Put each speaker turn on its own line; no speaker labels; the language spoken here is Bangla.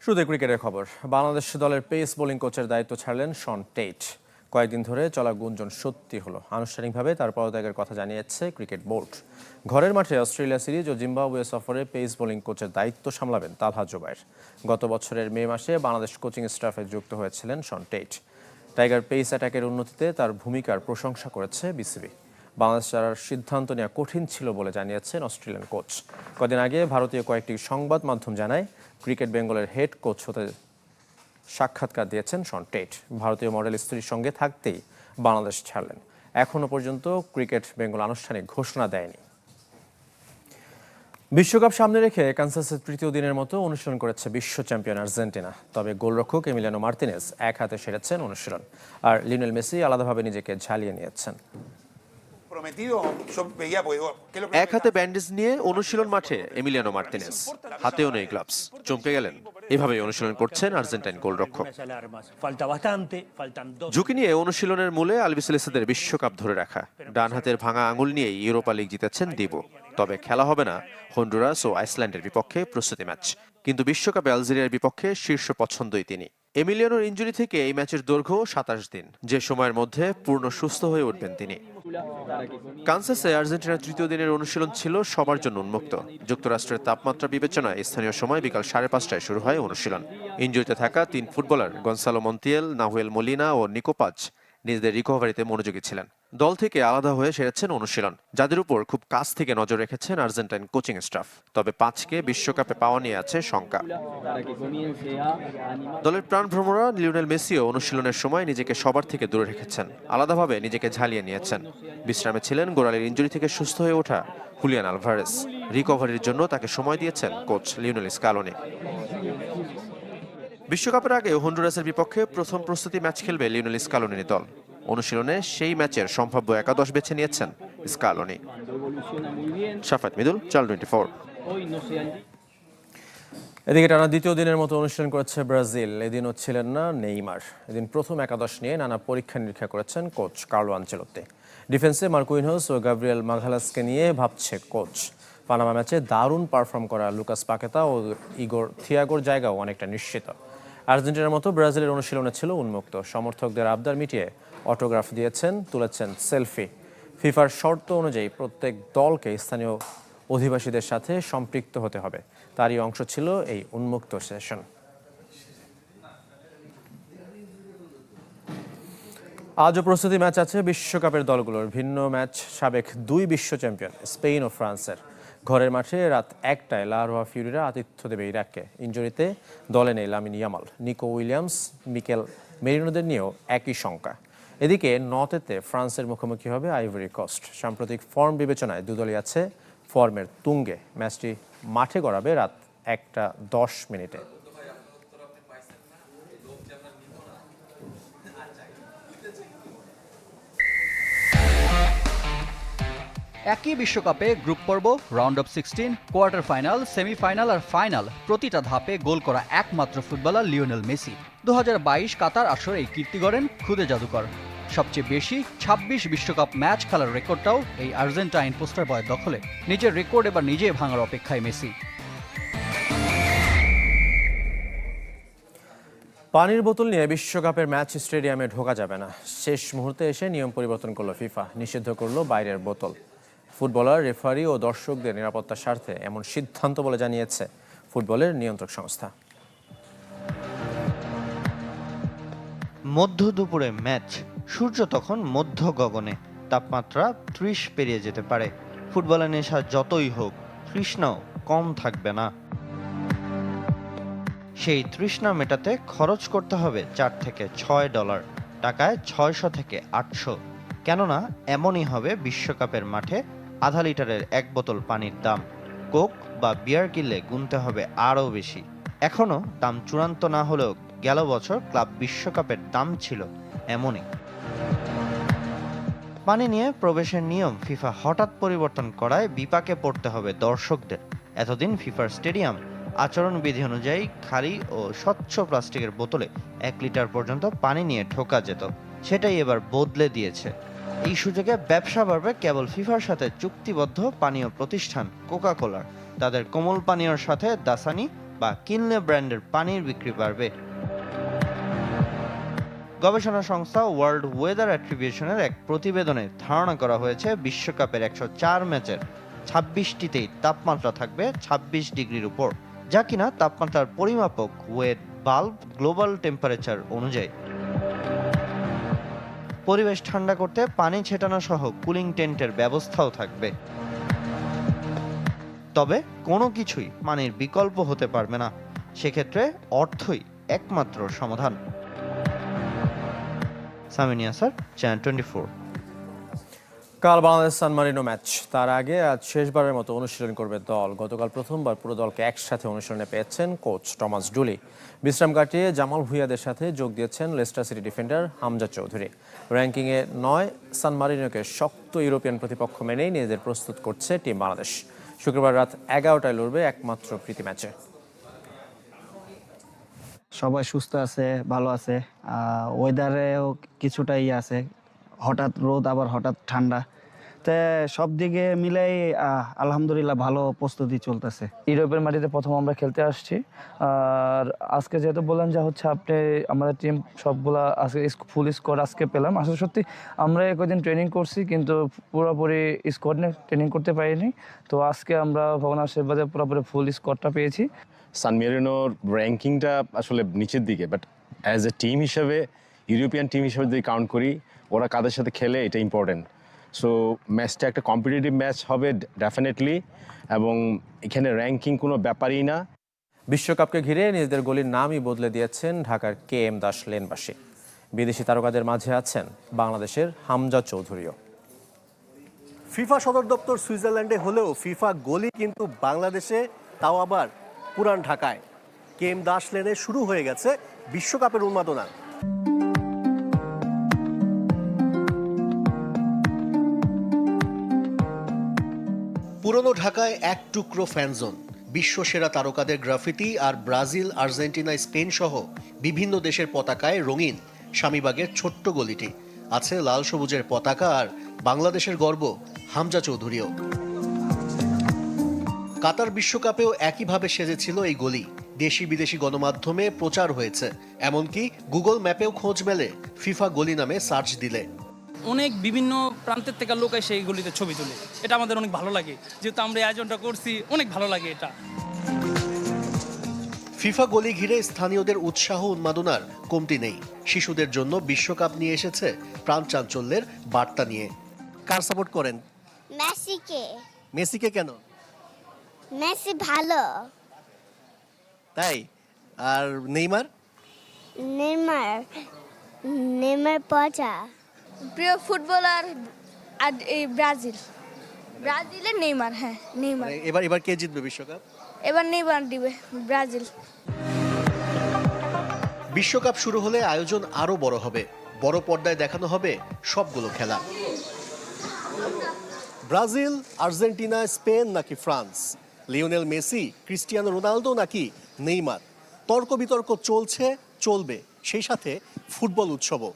শুরুতে ক্রিকেটের খবর। বাংলাদেশ দলের পেস বোলিং কোচের দায়িত্ব ছাড়লেন শন টেট। কয়েকদিন ধরে চলা গুঞ্জন সত্যি হলো। আনুষ্ঠানিকভাবে তার পদত্যাগের কথা জানিয়েছে ক্রিকেট বোর্ড। ঘরের মাঠে অস্ট্রেলিয়া সিরিজ ও জিম্বাবুয়ে সফরে পেস বোলিং কোচের দায়িত্ব সামলাবেন তালহা জুবায়ের। গত বছরের মে মাসে বাংলাদেশ কোচিং স্টাফে যুক্ত হয়েছিলেন শন টেট। টাইগার পেস অ্যাটাকের উন্নতিতে তার ভূমিকার প্রশংসা করেছে বিসিবি। বাংলাদেশ ছাড়ার সিদ্ধান্ত নেওয়া কঠিন ছিল বলে জানিয়েছেন অস্ট্রেলিয়ান কোচ। কদিন আগে ভারতীয় কয়েকটি সংবাদ মাধ্যম জানায় ক্রিকেট বেঙ্গলের হেড কোচ হতে সাক্ষাৎকার দিয়েছেন শন টেট। ভারতীয় মডেল স্ত্রীর সঙ্গে থাকতেই বাংলাদেশ ছাড়লেন। এখনও পর্যন্ত ক্রিকেট বেঙ্গল আনুষ্ঠানিক ঘোষণা দেয়নি। বিশ্বকাপ সামনে রেখে কানসাসের তৃতীয় দিনের মতো অনুশীলন করেছে বিশ্ব চ্যাম্পিয়ন আর্জেন্টিনা। তবে গোলরক্ষক এমিলিয়ানো মার্তিনেজ এক হাতে সেরেছেন অনুশীলন, আর লিওনেল মেসি আলাদাভাবে নিজেকে ঝালিয়ে নিয়েছেন।
এক হাতে ব্যান্ডেজ নিয়ে অনুশীলন মাঠে এমিলিয়ানো মার্তিনেজ, হাতেও নেই গ্লাভস। চমকে গেলেন। এভাবেই অনুশীলন করছেন আর্জেন্টাইন গোলরক্ষক। ঝুঁকি নিয়ে অনুশীলনের মূলে আলবিসেলেসেদের বিশ্বকাপ ধরে রাখা। ডান হাতের ভাঙা আঙুল নিয়েই ইউরোপা লিগ জিতেছেন দিবো। তবে খেলা হবে না হন্ডুরাস ও আইসল্যান্ডের বিপক্ষে প্রস্তুতি ম্যাচ। কিন্তু বিশ্বকাপে আলজেরিয়ার বিপক্ষে শীর্ষ পছন্দই তিনি। এমিলিয়ানোর ইনজুরি থেকে এই ম্যাচের দৈর্ঘ্য 27 দিন, যে সময়ের মধ্যে পূর্ণ সুস্থ হয়ে উঠবেন তিনি। কানসাসে আর্জেন্টিনার তৃতীয় দিনের অনুশীলন ছিল সবার জন্য উন্মুক্ত। যুক্তরাষ্ট্রের তাপমাত্রা বিবেচনায় স্থানীয় সময় বিকাল 5:30টায় শুরু হয় অনুশীলন। ইনজুরিতে থাকা 3 footballer Gonzalo Montiel, Nahuel Molina ও নিকো পাজ নিজেদের রিকভারিতে মনোযোগী ছিলেন। দল থেকে আলাদা হয়ে সেরেছেন অনুশীলন, যাদের উপর খুব কাছ থেকে নজর রেখেছেন আর্জেন্টাইন কোচিং স্টাফ। তবে পাঁচকে বিশ্বকাপে পাওয়া নিয়ে আছে শঙ্কা। দলের প্রাণভ্রমরা লিওনেল মেসিও অনুশীলনের সময় নিজেকে সবার থেকে দূরে রেখেছেন, আলাদাভাবে নিজেকে ঝালিয়ে নিয়েছেন। বিশ্রামে ছিলেন গোড়ালির ইনজুরি থেকে সুস্থ হয়ে ওঠা হুলিয়ান আলভারেস। রিকভারির জন্য তাকে সময় দিয়েছেন কোচ লিওনেল স্কালোনি। বিশ্বকাপের আগে হন্ডুরাসের বিপক্ষে প্রথম প্রস্তুতি ম্যাচ খেলবে লিওনেল স্কালোনির দল। অনুশীলনে সেই ম্যাচের সম্ভাব্য একাদশ বেছে নিয়েছেন স্কালোনি। শাফাত মিদুল, চ্যানেল 24।
এদিকে টানা দ্বিতীয় দিনের মতো অনুশীলন করেছে ব্রাজিল। এদিনও ছিলেন না নেইমার। এদিন প্রথম একাদশ নিয়ে নানা পরীক্ষা নিরীক্ষা করেছেন কোচ কার্লো আনচেলোত্তি। ডিফেন্সে মার্কুইনহোস ও গাব্রিয়েল মাঘালাসকে নিয়ে ভাবছে কোচ। পানামা ম্যাচে দারুণ পারফর্ম করা লুকাস পাকেতা ও ইগোর থিয়াগোর জায়গাও অনেকটা নিশ্চিত। আর্জেন্টিনার মতো ব্রাজিলের অনুশীলনে ছিল উন্মুক্ত। সমর্থকদের আবদার মিটিয়ে অটোগ্রাফ দিয়েছেন, তুলেছেন সেলফি। ফিফার শর্ত অনুযায়ী প্রত্যেক দলকে স্থানীয় অধিবাসীদের সাথে সম্পৃক্ত হতে হবে। তারই অংশ ছিল এই উন্মুক্ত সেশন। আজও প্রস্তুতি ম্যাচ আছে বিশ্বকাপের দলগুলোর। ভিন্ন ম্যাচ সাবেক 2 বিশ্ব চ্যাম্পিয়ন স্পেন ও ফ্রান্সের। ঘরের মাঠে রাত 1টায় লা রোয়া ফিউরিরা আতিথ্য দেবে ইরাককে। ইনজুরিতে দলে নেই Lamine Yamal, Nico Williams, Mikel মেরিনোদের নিয়েও একই শঙ্কা। এদিকে নতেতে ফ্রান্সের মুখোমুখি হবে আইভরি কোস্ট। সাম্প্রতিক ফর্ম বিবেচনায় দুদলই আছে ফর্মের তুঙ্গে। ম্যাচটি মাঠে গড়াবে রাত 1:10।
একই বিশ্বকাপে গ্রুপ পর্ব, round of 16, quarter final, semifinal আর ফাইনাল প্রতিটা ধাপে গোল করা একমাত্র ফুটবলার লিওনেল মেসি। 2022 কাতার আসরে এই কীর্তি গড়েন খুদে জাদুকর। সবচেয়ে বেশি 26 বিশ্বকাপ ম্যাচ খেলার রেকর্ডটাও এই আর্জেন্টাইন পোস্টার বয়ের দখলে। নিজের রেকর্ড এবার নিজে ভাঙার অপেক্ষায় মেসি।
পানির বোতল নিয়ে বিশ্বকাপের ম্যাচ স্টেডিয়ামে ঢোকা যাবে না। শেষ মুহূর্তে এসে নিয়ম পরিবর্তন করলো ফিফা, নিষিদ্ধ করলো বাইরের বোতল। ফুটবলার, রেফারি ও দর্শকদের নিরাপত্তার স্বার্থে এমন সিদ্ধান্ত বলে জানিয়েছে ফুটবলের নিয়ন্ত্রক সংস্থা।
মধ্য দুপুরে ম্যাচ, সূর্য তখন মধ্য গগনে, তাপমাত্রা 30 পেরিয়ে যেতে পারে। ফুটবলের নেশা যতই হোক, তৃষ্ণাও কম থাকবে না। সেই তৃষ্ণা মেটাতে খরচ করতে হবে $4 থেকে $6, টাকায় 600 থেকে 800। কেননা এমনই হবে বিশ্বকাপের মাঠে আধা লিটারের 1 বোতল পানির দাম। কোক বা বিয়ার কিনলে গুনতে হবে আরও বেশি। এখনও দাম চূড়ান্ত না হলেও গেল বছর ক্লাব বিশ্বকাপের দাম ছিল এমনই। পানি নিয়ে প্রবেশের নিয়ম ফিফা হঠাৎ পরিবর্তন করায় বিপাকে পড়তে হবে দর্শকদের। এতদিন ফিফার স্টেডিয়াম আচরণবিধি অনুযায়ী খালি ও স্বচ্ছ প্লাস্টিকের বোতলে 1 লিটার পর্যন্ত পানি নিয়ে ঢোকা যেত। সেটাই এবার বদলে দিয়েছে। এই সুযোগে ব্যবসা বাড়বে কেবল ফিফার সাথে চুক্তিবদ্ধ পানীয় প্রতিষ্ঠান কোকা কোলার। তাদের কোমল পানীয়র সাথে দাসানি বা কিনলে ব্র্যান্ডের পানির বিক্রি বাড়বে। গবেষণা সংস্থা ওয়ার্ল্ড ওয়েদার অ্যাট্রিবিউশনের এক প্রতিবেদনে ধারণা করা হয়েছে বিশ্বকাপের 104 ম্যাচের 26টিতেই তাপমাত্রা থাকবে 26 ডিগ্রির উপর, যা কিনা তাপমাত্রার পরিমাপক ওয়েট বাল্ব গ্লোবাল টেম্পারেচার অনুযায়ী। পরিবেশ ঠান্ডা করতে পানি ছেটানো সহ কুলিং টেন্টের ব্যবস্থাও থাকবে। তবে কোনো কিছুই পানির বিকল্প হতে পারবে না, সেক্ষেত্রে অর্থই একমাত্র সমাধান। সামিনিয়া স্যার, চ্যানেল 24।
কাল বাংলাদেশ সান মারিনো ম্যাচ, তার আগে আজ শেষবারের মতো অনুশীলন করবে দল। গতকাল প্রথমবার পুরো দলকে একসাথে অনুশীলনে পেয়েছেন কোচ টমাস ডুলি। বিশ্রাম কাটিয়ে জামাল ভুঁইয়াদের সাথে যোগ দিয়েছেন Leicester City defender Hamza Chowdhury. র্যাঙ্কিংয়ে 9 সান মারিনোকে শক্ত ইউরোপিয়ান প্রতিপক্ষ মেনেই নিজেদের প্রস্তুত করছে টিম বাংলাদেশ। শুক্রবার রাত 11টায় লড়বে একমাত্র প্রীতি ম্যাচে।
সবাই সুস্থ আছে, ভালো আছে। ওয়েদারেও কিছুটা আছে, হঠাৎ রোদ আবার হঠাৎ ঠান্ডা, তো সব দিকে মিলাই আলহামদুলিল্লাহ ভালো প্রস্তুতি চলতেছে।
ইউরোপের মাটিতে প্রথম আমরা খেলতে আসছি, আর আজকে যেহেতু বললেন যে হচ্ছে আপনি আমাদের টিম সবগুলা আজকে ফুল স্কোয়াড আজকে পেলাম। আসলে সত্যি আমরা কয়েকদিন ট্রেনিং করছি, কিন্তু পুরোপুরি স্কোয়াড নিয়ে ট্রেনিং করতে পারিনি। তো আজকে আমরা ভগবানের আশীর্বাদে পুরোপুরি ফুল স্কোয়াডটা পেয়েছি।
সান মেরিনোর র্যাঙ্কিংটা আসলে নিচের দিকে, বাট অ্যাজ এ টিম হিসেবে, ইউরোপিয়ান টিম হিসেবে যদি কাউন্ট করি, ওরা কাদের সাথে খেলে এটা ইম্পর্টেন্ট। সো ম্যাচটা একটা কম্পিটিটিভ ম্যাচ হবে ডেফিনেটলি, এবং এখানে র্যাঙ্কিং কোনো ব্যাপারই না।
বিশ্বকাপকে ঘিরে নিজেদের গলির নামই বদলে দিয়েছেন ঢাকার KM দাস লেনবাসী। বিদেশি তারকাদের মাঝে আছেন বাংলাদেশের হামজা চৌধুরীও।
ফিফা সদর দপ্তর সুইজারল্যান্ডে হলেও ফিফা গলি কিন্তু বাংলাদেশে, তাও আবার পুরান ঢাকায়। KM দাস লেনে শুরু হয়ে গেছে বিশ্বকাপের উন্মাদনা। পুরনো ঢাকায় এক টুকরো ফ্যানজোন, বিশ্বসেরা তারকাদের গ্রাফিতি আর ব্রাজিল, আর্জেন্টিনা, স্পেন সহ বিভিন্ন দেশের পতাকায় রঙিন স্বামীবাগের ছোট্ট গলিটি। আছে লাল সবুজের পতাকা আর বাংলাদেশের গর্ব হামজা চৌধুরীও। কাতার বিশ্বকাপেও একইভাবে সেজেছিল এই গলি। দেশি বিদেশি গণমাধ্যমে প্রচার হয়েছে, এমনকি গুগল ম্যাপেও খোঁজ মেলে ফিফা গলি নামে সার্চ দিলে।
অনেক বিভিন্ন প্রান্তের থেকে লোক এসে এই গলিতে ছবি তোলে, এটা আমাদের অনেক ভালো লাগে। যেহেতু আমরা আয়োজনটা করছি, অনেক ভালো লাগে এটা।
ফিফা গলি ঘিরে স্থানীয়দের উৎসাহ উন্মাদনার কমতি নেই। শিশুদের জন্য বিশ্বকাপ নিয়ে এসেছে প্রাণ চাঞ্চল্যের বার্তা নিয়ে। কার সাপোর্ট করেন?
মেসিকে।
মেসিকে কেন?
মেসি ভালো।
তাই? আর নেইমার?
নেইমার পচা। প্রিয় ফুটবলার এই ব্রাজিলের নেইমার। হ্যাঁ, নেইমার।
এবার কে জিতবে বিশ্বকাপ?
এবার নেইমার দিবে, ব্রাজিল।
বিশ্বকাপ শুরু হলে আয়োজন আরো বড় হবে। বড় পর্দায় দেখানো হবে সবগুলো খেলা। ব্রাজিল, আর্জেন্টিনা, স্পেন নাকি France? Lionel Messi, Cristiano Ronaldo নাকি নেইমার? তর্ক বিতর্ক চলছে, চলবে, সেই সাথে ফুটবল উৎসবও।